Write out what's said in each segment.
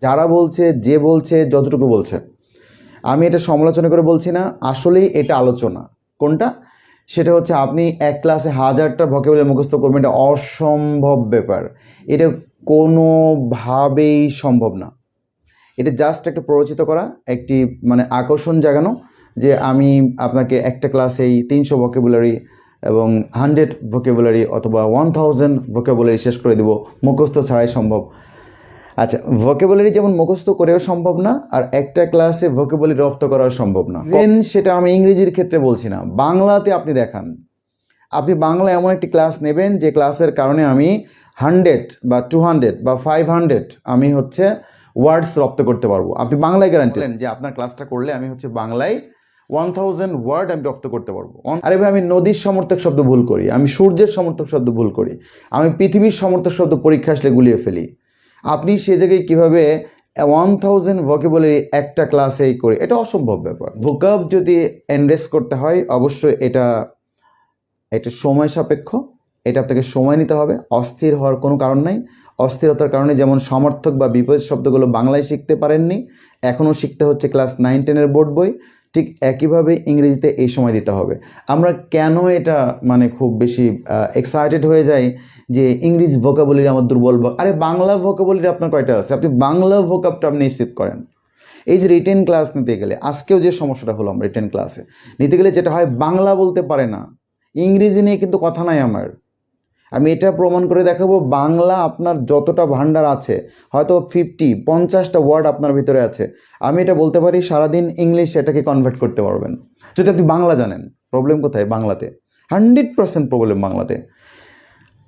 যারা বলছে, যে বলছে, যতটুকু বলছে, আমি এটা সমালোচনা করে বলছি না, আসলেই এটা আলোচনা। কোনটা? সেটা হচ্ছে আপনি এক ক্লাসে 1000টা ভোকাবুলারি মুখস্থ করবেন, এটা অসম্ভব ব্যাপার। এটা কোনোভাবেই সম্ভব না। এটা জাস্ট একটা প্ররোচিত করা, একটি মানে আকর্ষণ জাগানো যে আমি আপনাকে একটা ক্লাসেই 300 ভোকাবুলারি এবং 100 ভোকাবুলারি অথবা 1000 ভোকাবুলারি শেষ করে দেব, মুখস্থ ছাড়াই সম্ভব। আচ্ছা, ভোকাবুলারি যেমন মুখস্থ করেও সম্ভব না, আর একটা ক্লাসে ভোকাবুলারি রপ্ত করাও সম্ভব না। দেন সেটা আমি ইংরেজির ক্ষেত্রে বলছি না, বাংলাতে আপনি দেখান। আপনি বাংলা এমন একটি ক্লাস নেবেন যে ক্লাসের কারণে আমি 100 বা 200 বা 500 আমি হচ্ছে ওয়ার্ডস রপ্ত করতে পারবো। আপনি বাংলায় গ্যারান্টি যে আপনার ক্লাসটা করলে আমি হচ্ছে বাংলায় 1000 ওয়ার্ড আমি রপ্ত করতে পারবো। আরে ভাই, আমি নদীর সমর্থক শব্দ ভুল করি, আমি সূর্যের সমর্থক শব্দ ভুল করি, আমি পৃথিবীর সমর্থক শব্দ পরীক্ষা আসলে গুলিয়ে ফেলি। আপনি সে জায়গায় কীভাবে 1000 ভোকাবুলারি একটা ক্লাসেই করে, এটা অসম্ভব ব্যাপার। ভোকাব যদি এনরেস করতে হয় অবশ্যই এটা সময় সাপেক্ষ, এটা আপনাকে সময় নিতে হবে। অস্থির হওয়ার কোনো কারণ নাই। অস্থিরতার কারণে যেমন সমর্থক বা বিপরীত শব্দগুলো বাংলায় শিখতে পারেননি, এখনও শিখতে হচ্ছে ক্লাস 9-10 বোর্ড বই, ঠিক একইভাবে ইংরেজিতে এই সময় দিতে হবে। আমরা কেন এটা মানে খুব বেশি এক্সাইটেড হয়ে যাই যে ইংরেজি ভোকাবুলারি আমার দুর্বল। আরে বাংলা ভোকাবুলারি আপনার কয়টা আছে? আপনি বাংলা ভোকাবটা আপনি নিশ্চিত করেন। এই যে রিটেন ক্লাস নিতে গেলে, আজকেও যে সমস্যাটা হলো আমরা রিটেন ক্লাসে নিতে গেলে যেটা হয়, বাংলা বলতে পারে না, ইংরেজি নিয়ে কিন্তু কথা নাই আমার। আমি এটা প্রমাণ করে দেখাবো, বাংলা আপনার যতটা ভান্ডার আছে, হয়তো 50-50টা ওয়ার্ড আপনার ভিতরে আছে, আমি এটা বলতে পারি সারাদিন ইংলিশ এটাকে কনভার্ট করতে পারবেন যদি আপনি বাংলা জানেন। প্রবলেম কোথায়? বাংলাতে 100% প্রবলেম বাংলাতে।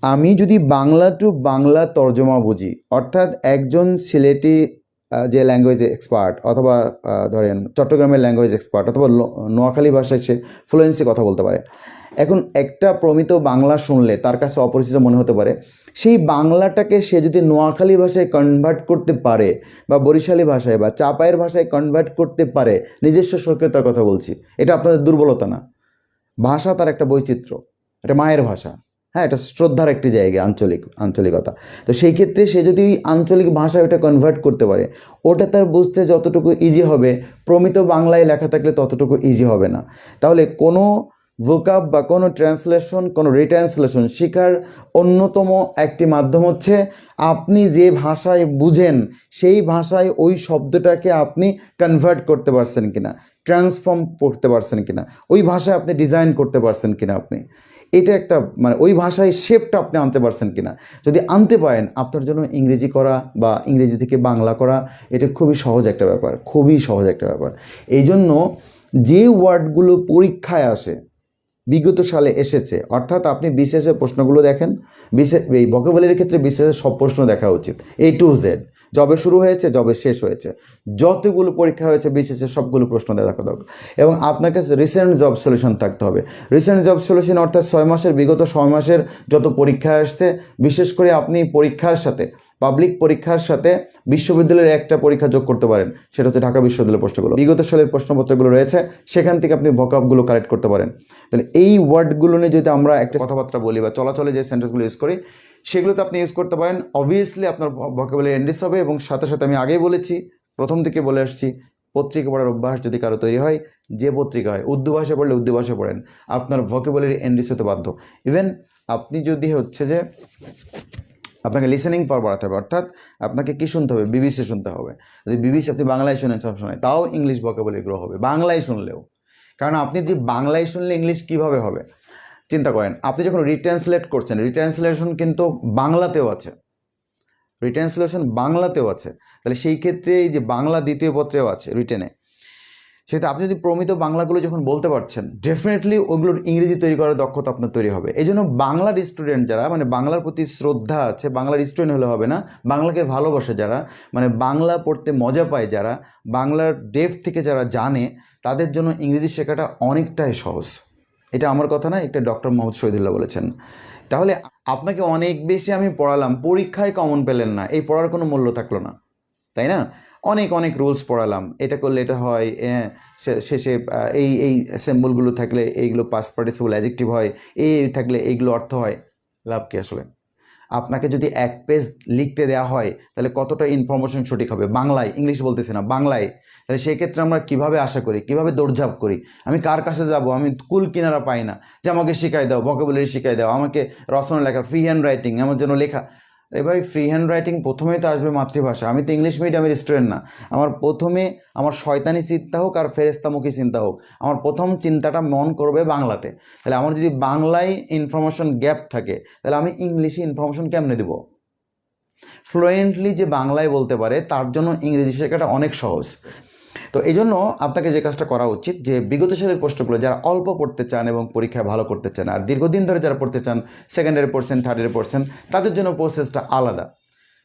আমি যদি বাংলা টু বাংলা তর্জমা বুঝি, অর্থাৎ একজন সিলেটি যে ল্যাঙ্গুয়েজ এক্সপার্ট, অথবা ধরেন চট্টগ্রামের ল্যাঙ্গুয়েজ এক্সপার্ট, অথবা নোয়াখালী ভাষায় সে ফ্লুয়েন্সি কথা বলতে পারে। এখন একটা প্রমিত বাংলা শুনলে তার কাছে অপরিচিত মনে হতে পারে, সেই বাংলাটাকে সে যদি নোয়াখালী ভাষায় কনভার্ট করতে পারে, বা বরিশালী ভাষায় বা চাপায়ের ভাষায় কনভার্ট করতে পারে, নিজস্ব সক্রিয়তার কথা বলছি, এটা আপনাদের দুর্বলতা না। ভাষা তার একটা বৈচিত্র্য, এটা মায়ের ভাষা, হ্যাঁ, এটা শ্রদ্ধার একটি জায়গা, আঞ্চলিকতা। তো সেই ক্ষেত্রে সে যদি আঞ্চলিক ভাষায় ওটা কনভার্ট করতে পারে, ওটা তার বুঝতে যতটুকু ইজি হবে, প্রমিত বাংলায় লেখা থাকলে ততটুকু ইজি হবে না। তাহলে কোনো ভোকাব বা কোনো ট্রান্সলেশন, কোনো রিট্রান্সলেশন শেখার অন্যতম একটি মাধ্যম হচ্ছে আপনি যে ভাষায় বুঝেন সেই ভাষায় ওই শব্দটাকে আপনি কনভার্ট করতে পারছেন কিনা, ট্রান্সফর্ম করতে পারছেন কিনা, ওই ভাষায় আপনি ডিজাইন করতে পারছেন কিনা, আপনি এটা একটা মানে ওই ভাষায় শেপটা আপনি আনতে পারছেন কিনা। যদি আনতে পারেন, আপনার জন্য ইংরেজি করা বা ইংরেজি থেকে বাংলা করা এটা খুবই সহজ একটা ব্যাপার, খুবই সহজ একটা ব্যাপার। এই জন্য যে ওয়ার্ডগুলো পরীক্ষায় আসে, বিগত সালে এসেছে, অর্থাৎ আপনি বিসিএসের প্রশ্নগুলো দেখেন, এই ভোকাবুলারির ক্ষেত্রে বিসিএসের সব প্রশ্ন দেখা উচিত, A to Z, জবে শুরু হয়েছে, জবে শেষ হয়েছে, যতগুলো পরীক্ষা হয়েছে বিসিএসের সবগুলো প্রশ্ন দেখা দরকার। এবং আপনার কাছে রিসেন্ট জব সলিউশন থাকতে হবে। রিসেন্ট জব সলিউশন অর্থাৎ বিগত 6 মাসের যত পরীক্ষা আসছে, বিশেষ করে আপনি পরীক্ষার সাথে, পাবলিক পরীক্ষার সাথে বিশ্ববিদ্যালয়ের একটা পরীক্ষা যোগ করতে পারেন, সেটা হচ্ছে ঢাকা বিশ্ববিদ্যালয়ের প্রশ্নগুলো, বিগত সালের প্রশ্নপত্রগুলো রয়েছে, সেখান থেকে আপনি ভোকাবগুলো কালেক্ট করতে পারেন। তাহলে এই ওয়ার্ডগুলো নিয়ে যদি আমরা একটা কথাবার্তা বলি বা চলাচলে যে সেন্টেন্সগুলো ইউজ করি, সেগুলোতে আপনি ইউজ করতে পারেন। অবভিয়াসলি আপনার ভোকাবুলারি এনরিচ হবে, এবং সাথে সাথে আমি আগেই বলেছি, প্রথম থেকে বলে আসছি, পত্রিকা পড়ার অভ্যাস যদি কারো তৈরি হয়, যে পত্রিকা হয়, উর্দু ভাষায় পড়লে উর্দু ভাষায় পড়েন, আপনার ভোকাবুলারি এনরিচ হতে বাধ্য। ইভেন আপনি যদি হচ্ছে যে আপনাকে লিসেনিং পাওয়ার বাড়াতে হবে, অর্থাৎ আপনাকে কী শুনতে হবে? বিবিসি শুনতে হবে। যদি বিবিসি আপনি বাংলায় শুনেন সব সময়, তাও ইংলিশ ভোকাবুলারি গ্রো হবে বাংলায় শুনলেও। কারণ আপনি যে বাংলায় শুনলে ইংলিশ কীভাবে হবে চিন্তা করেন। আপনি যখন রিট্রান্সলেট করছেন, রিট্রান্সলেশন কিন্তু বাংলাতেও আছে, রিট্রান্সলেশন বাংলাতেও আছে। তাহলে সেই ক্ষেত্রে এই যে বাংলা দ্বিতীয় পত্রেও আছে রিটেনে, সেটা আপনি যদি প্রমিত বাংলাগুলো যখন বলতে পারছেন, ডেফিনেটলি ওগুলোর ইংরেজি তৈরি করার দক্ষতা আপনার তৈরি হবে। এই জন্য বাংলার স্টুডেন্ট যারা, মানে বাংলার প্রতি শ্রদ্ধা আছে, বাংলার স্টুডেন্ট হলে হবে না, বাংলাকে ভালোবাসে যারা, মানে বাংলা পড়তে মজা পায় যারা, বাংলার ডেপথ থেকে যারা জানে, তাদের জন্য ইংরেজি শেখাটা অনেকটাই সহজ। এটা আমার কথা না, একটা ডক্টর মোহাম্মদ শহীদুল্লাহ বলেছেন। তাহলে আপনাকে অনেক বেশি আমি পড়ালাম, পরীক্ষায় কমন পেলেন না, এই পড়ার কোনো মূল্য থাকলো না, তাই না? অনেক অনেক রুলস পড়ালাম, এটা করলে এটা হয়, শেষে এই সিম্বলগুলো থাকলে এইগুলো পাস্ট পার্টিসিপল অ্যাডজেক্টিভ হয়, এই থাকলে এইগুলো অর্থ হয়, লাভ কি আসলে? আপনাকে যদি এক পেজ লিখতে দেওয়া হয় তাহলে কতটা ইনফরমেশন সঠিক হবে বাংলায়, ইংলিশ বলতেছি না, বাংলায়। তাহলে সেই ক্ষেত্রে আমরা কীভাবে আশা করি, কীভাবে দৌড়ঝাঁপ করি? আমি কার কাছে যাব? আমি কুল কিনারা পাই না যে আমাকে শিখাই দাও, ভোকাবুলারি শিখাই দাও, আমাকে রচনা লেখা, ফ্রি হ্যান্ড রাইটিং আমার জন্য লেখা। ভাই ফ্রি হ্যান্ড রাইটিং প্রথমেই তো আসবে মাতৃভাষা। আমি তো ইংলিশ মিডিয়ামের স্টুডেন্ট না। আমার প্রথমে আমার শয়তানি চিন্তা হোক আর ফেরেস্তামুখী চিন্তা হোক, আমার প্রথম চিন্তাটা মন করবে বাংলাতে। তাহলে আমার যদি বাংলায় ইনফরমেশন গ্যাপ থাকে তাহলে আমি ইংলিশে ইনফরমেশন কেমনে দেবো? ফ্লুয়েন্টলি যে বাংলায় বলতে পারে তার জন্য ইংরেজি শেখাটা অনেক সহজ। তো এই জন্য আপনাকে যে কাজটা করা উচিত, যে বিগত সালের প্রশ্নগুলো যারা অল্প পড়তে চান এবং পরীক্ষায় ভালো করতে চান, আর দীর্ঘদিন ধরে যারা পড়তে চান, সেকেন্ড ইয়ারে পড়ছেন, থার্ড ইয়ারে পড়ছেন, তাদের জন্য প্রসেসটা আলাদা,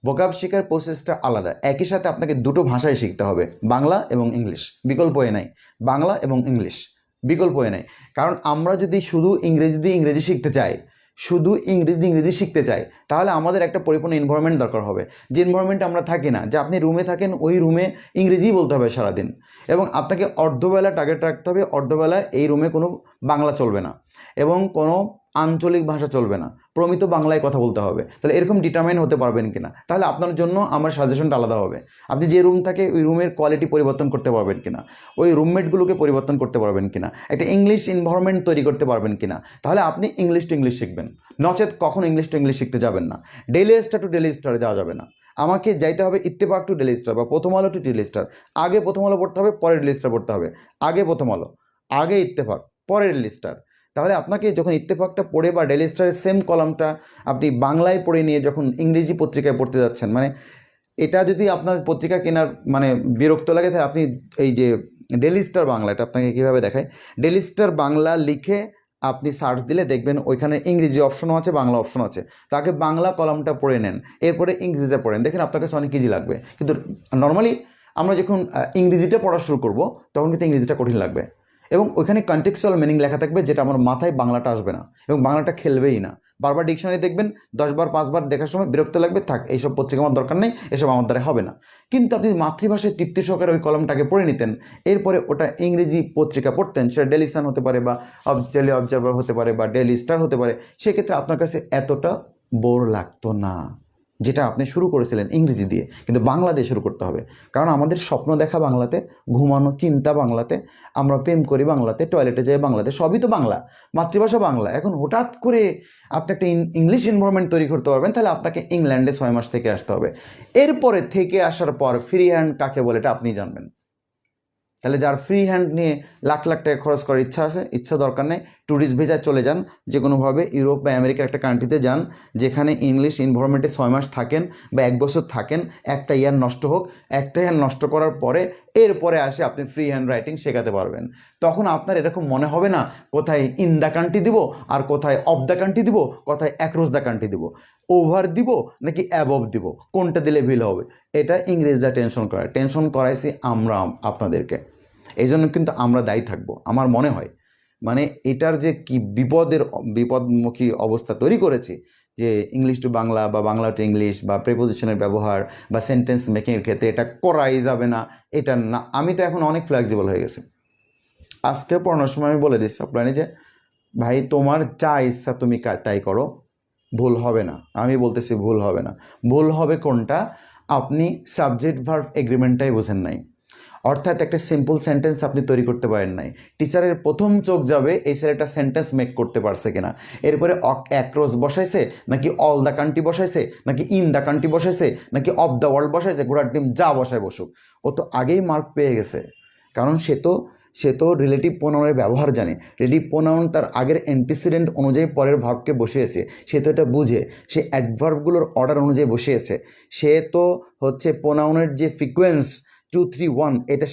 ভোকাব শেখার প্রসেসটা আলাদা। একই সাথে আপনাকে দুটো ভাষায় শিখতে হবে, বাংলা এবং ইংলিশ, বিকল্প এ নাই। বাংলা এবং ইংলিশ বিকল্প এ নাই। কারণ আমরা যদি শুধু ইংরেজি দিয়ে ইংরেজি শিখতে চাই, শুধু ইংরেজি শিখতে চাই, তাহলে আমাদের একটা পরিপূর্ণ এনভায়রনমেন্ট দরকার হবে। যে এনভায়রনমেন্টে আমরা থাকি না, যে আপনি রুমে থাকেন, ওই রুমে ইংরেজিই বলতে হবে সারাদিন, এবং আপনাকে অর্ধবেলা টার্গেট রাখতে হবে, অর্ধবেলা এই রুমে কোনো বাংলা চলবে না এবং কোনো আঞ্চলিক ভাষা চলবে না, প্রমিত বাংলায় কথা বলতে হবে। তাহলে এরকম ডিটারমাইন হতে পারবেন কিনা? তাহলে আপনার জন্য আমার সাজেশনটা আলাদা হবে। আপনি যে রুম থাকে ওই রুমের কোয়ালিটি পরিবর্তন করতে পারবেন কিনা, ওই রুমমেটগুলোকে পরিবর্তন করতে পারবেন কিনা, একটা ইংলিশ এনভায়রনমেন্ট তৈরি করতে পারবেন কিনা, তাহলে আপনি ইংলিশ টু ইংলিশ শিখবেন। নচেত কখনো ইংলিশ টু ইংলিশ শিখতে যাবেন না। ডেইলি স্টার টু ডেইলি স্টারে যাওয়া যাবে না। আমাকে যাইতে হবে ইত্তেফাক টু ডেইলি স্টার বা প্রথম আলো টু ডেইলি স্টার। আগে প্রথম আলো পড়তে হবে, পরে ডেইলি স্টার পড়তে হবে। আগে প্রথম আলো, আগে ইত্তেফাক, পরে ডেইলি স্টার। তাহলে আপনাকে যখন ইত্তেফাকটা পড়ে বা ডেইলি স্টারের সেম কলামটা আপনি বাংলায় পড়ে নিয়ে যখন ইংরেজি পত্রিকায় পড়তে যাচ্ছেন, মানে এটা যদি আপনার পত্রিকা কেনার মানে বিরক্ত লাগে, তাহলে আপনি এই যে ডেইলি স্টার বাংলা, এটা আপনাকে কীভাবে দেখায়, ডেইলি স্টার বাংলা লিখে আপনি সার্চ দিলে দেখবেন ওইখানে ইংরেজি অপশনও আছে, বাংলা অপশন আছে। তো আগে বাংলা কলামটা পড়ে নেন, এরপরে ইংরেজিটা পড়েন, দেখেন আপনার কাছে অনেক ইজি লাগবে। কিন্তু নর্মালি আমরা যখন ইংরেজিটা পড়া শুরু করব তখন কিন্তু ইংরেজিটা কঠিন লাগবে, এবং ওইখানে কনটেক্সচুয়াল মিনিং লেখা থাকবে, যেটা আমার মাথায় বাংলাটা আসবে না এবং বাংলাটা খেলবেই না। বারবার ডিকশনারি দেখবেন, 10 বার 5 বার দেখার সময় বিরক্ত লাগবে, থাক এইসব পত্রিকা আমার দরকার নেই, এসব আমার দ্বারা হবে না। কিন্তু আপনি মাতৃভাষায় তৃপ্তি সহকারে ওই কলমটাকে পড়ে নিতেন, এরপরে ওটা ইংরেজি পত্রিকা পড়তেন, সেটা ডেইলি সান হতে পারে বা ডেইলি অবজারভার হতে পারে বা ডেইলি স্টার হতে পারে, সেক্ষেত্রে আপনার কাছে এতটা বোর লাগতো না, যেটা আপনি শুরু করেছিলেন ইংরেজি দিয়ে। কিন্তু বাংলা দিয়ে শুরু করতে হবে, কারণ আমাদের স্বপ্ন দেখা বাংলাতে, ঘুমানো চিন্তা বাংলাতে, আমরা প্রেম করি বাংলাতে, টয়লেটে যাই বাংলাতে, সবই তো বাংলা, মাতৃভাষা বাংলা। এখন হঠাৎ করে আপনি একটা ইংলিশ এনভায়রনমেন্ট তৈরি করতে পারবেন, তাহলে আপনাকে ইংল্যান্ডে 6 মাস থেকে আসতে হবে। এরপরে থেকে আসার পর ফ্রি হ্যান্ড কাকে বলে এটা আপনি জানবেন। তাহলে যার ফ্রি হ্যান্ড নিয়ে লাখ লাখ টাকা খরচ করার ইচ্ছা আছে, ইচ্ছা দরকার নেই, ট্যুরিস্ট ভিসায় চলে যান, যে কোনোভাবে ইউরোপ বা আমেরিকার একটা কান্ট্রিতে যান, যেখানে ইংলিশ এনভায়রনমেন্টে 6 মাস থাকেন বা 1 বছর থাকেন, একটা ইয়ার নষ্ট হোক, একটা ইয়ার নষ্ট করার পরে এরপরে আসে আপনি ফ্রি হ্যান্ড রাইটিং শেখাতে পারবেন। তখন আপনার এরকম মনে হবে না কোথায় ইন দ্য কান্ট্রি দিব আর কোথায় অফ দ্য কান্ট্রি দিব, কোথায় অ্যাক্রস দ্য কান্ট্রি দিব, ওভার দিব নাকি অ্যাবভ দিব, কোনটা দিলে ভিল হবে। এটা ইংরেজরা টেনশন করাইছি আমরা আপনাদেরকে, এই জন্য কিন্তু আমরা দায়ী থাকবো আমার মনে হয়। মানে এটার যে কি বিপদমুখী অবস্থা তৈরি করেছে, যে ইংলিশ টু বাংলা বা বাংলা টু ইংলিশ বা প্রেপোজিশনের ব্যবহার বা সেন্টেন্স মেকিংয়ের ক্ষেত্রে এটা করাই যাবে না, এটা না। আমি তো এখন অনেক ফ্লেক্সিবল হয়ে গেছি। আজকে পড়ানোর সময় আমি বলে দিচ্ছি অফলাইনে যে ভাই তোমার যা ইচ্ছা তুমি তাই করো, ভুল হবে না। আমি বলতেছি ভুল হবে না। ভুল হবে কোনটা? আপনি সাবজেক্ট ভার্ব এগ্রিমেন্টটাই বোঝেন নাই, অর্থাৎ একটা সিম্পল সেন্টেন্স আপনি তৈরি করতে পারেন নাই। টিচারের প্রথম চোখ যাবে এই ছেলেটা সেন্টেন্স মেক করতে পারছে কিনা, এরপরে অ্যাক্রস বসাইছে নাকি অল দ্য কান্ট্রি বসাইছে নাকি ইন দ্য কান্ট্রি বসাইছে নাকি অফ দ্য ওয়ার্ল্ড বসাইছে, ঘোড়ার ডিম যা বসায় বসুক, ও তো আগেই মার্ক পেয়ে গেছে। কারণ সে তো রিলেটিভ প্রোনাউনের ব্যবহার জানে, রিলেটিভ প্রোনাউন তার আগের অ্যান্টিসিডেন্ট অনুযায়ী পরের ভার্বকে বসিয়েছে, সে তো এটা বুঝে, সে অ্যাডভার্বগুলোর অর্ডার অনুযায়ী বসিয়েছে, সে তো হচ্ছে প্রোনাউনের যে সিকোয়েন্স 2 3 1 এটা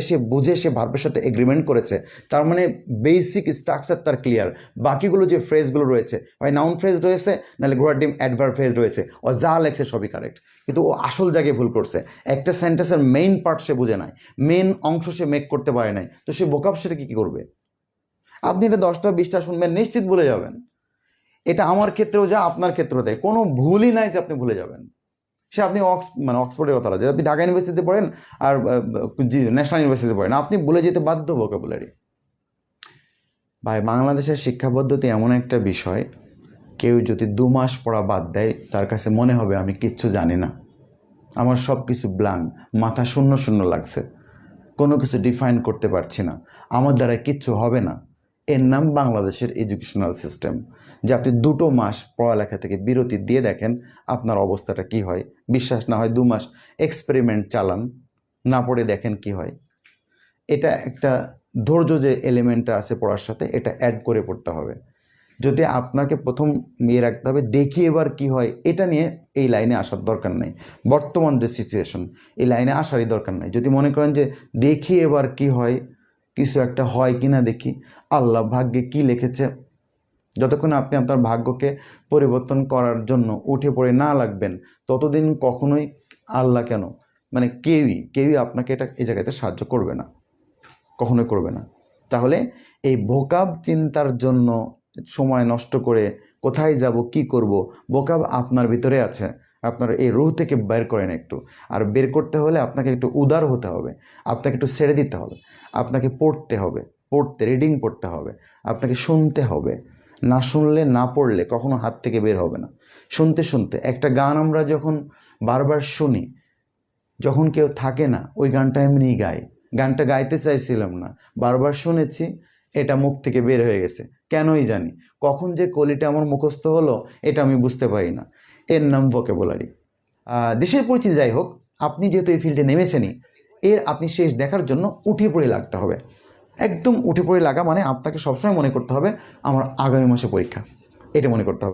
সে বুঝে সে ভার্বের সাথে এগ্রিমেন্ট করেছে। তার মানে বেসিক স্ট্রাকচার তার ক্লিয়ার। বাকিগুলো যে ফ্রেজগুলো রয়েছে, হয় নাউন ফ্রেজ রয়েছে নাহলে ঘোড়ার ডিম অ্যাডভার্ব ফ্রেজ রয়েছে, ও যা লেখছে সবই কারেক্ট, কিন্তু ও আসল জায়গায় ভুল করছে। একটা সেন্টেন্সের মেইন পার্ট সে বুঝে নাই, মেইন অংশ সে মেক করতে পারে নাই, তো সে ভোকাব সেটা কী করবে? আপনি এটা 10টা 20টা শুনবেন, নিশ্চিত ভুলে যাবেন। এটা আমার ক্ষেত্রেও যা, আপনার ক্ষেত্রেও তাই, কোনো ভুলই নাই যে আপনি ভুলে যাবেন। সে আপনি অক্সফোর্ডের কথা যে আপনি ঢাকা ইউনিভার্সিটিতে পড়েন আর ন্যাশনাল ইউনিভার্সিটিতে পড়েন, আপনি ভুলে যেতে বাধ্য ভোকাবুলারি। ভাই বাংলাদেশের শিক্ষা পদ্ধতি এমন একটা বিষয়, কেউ যদি 2 মাস পড়া বাদ দেয় তার কাছে মনে হবে আমি কিচ্ছু জানি না, আমার সব কিছু ব্ল্যাঙ্ক, মাথা শূন্য শূন্য লাগছে, কোনো কিছু ডিফাইন করতে পারছি না, আমার দ্বারা কিচ্ছু হবে না। এর নাম বাংলাদেশের এডুকেশনাল সিস্টেম। যে আপনি 2 মাস পড়ালেখা থেকে বিরতি দিয়ে দেখেন আপনার অবস্থাটা কি হয়। বিশ্বাস না হয় 2 মাস এক্সপেরিমেন্ট চালান, না পড়ে দেখেন কি হয়। এটা একটা ধৈর্য যে এলিমেন্টটা আছে পড়ার সাথে, এটা অ্যাড করে পড়তে হবে। যদি আপনাকে প্রথম রাখতে হবে দেখি এবার কি হয়, এটা নিয়ে এই লাইনে আসার দরকার নেই। বর্তমান যে সিচুয়েশন, এই লাইনে আসারই দরকার নেই। যদি মনে করেন যে দেখি এবার কি হয়, কিছু একটা হয় কি না দেখি, আল্লাহ ভাগ্যে কি লিখেছে, যতক্ষণ আপনি আপনার ভাগ্যকে পরিবর্তন করার জন্য উঠে পড়ে না লাগবেন, ততদিন কখনোই আল্লাহ কেন মানে কেউই আপনাকে এই জায়গাতে সাহায্য করবে না, কখনোই করবে না। তাহলে এই ভোকাব চিন্তার জন্য সময় নষ্ট করে কোথায় যাব কি করব, ভোকাব আপনার ভিতরে আছে, আপনার এই রুহ থেকে বের করেন একটু। আর বের করতে হলে আপনাকে একটু উদার হতে হবে, আপনাকে একটু ছেড়ে দিতে হবে, আপনাকে পড়তে হবে, রিডিং পড়তে হবে, আপনাকে শুনতে হবে। না শুনলে না পড়লে কখনো হাত থেকে বের হবে না। শুনতে শুনতে একটা গান আমরা যখন বারবার শুনি, যখন কেউ থাকে না ওই গানটা এমনিই গাই, গানটা গাইতে চাইছিলাম না, বারবার শুনেছি, এটা মুখ থেকে বের হয়ে গেছে, কেনই জানি কখন যে কলিটা আমার মুখস্থ হলো এটা আমি বুঝতে পারি না। এর নাম ভোকাবুলারি। দেশের পরিচিতি যাই হোক, আপনি যেহেতু এই ফিল্ডে নেমেছেনই, আপনি শেষ দেখার জন্য উঠে পড়ে লাগতে হবে। একদম উঠে পড়ে লাগা মানে আপনাকে সবসময় মনে করতে হবে আমার আগামী মাসে পরীক্ষা, এটা মনে করতে হবে।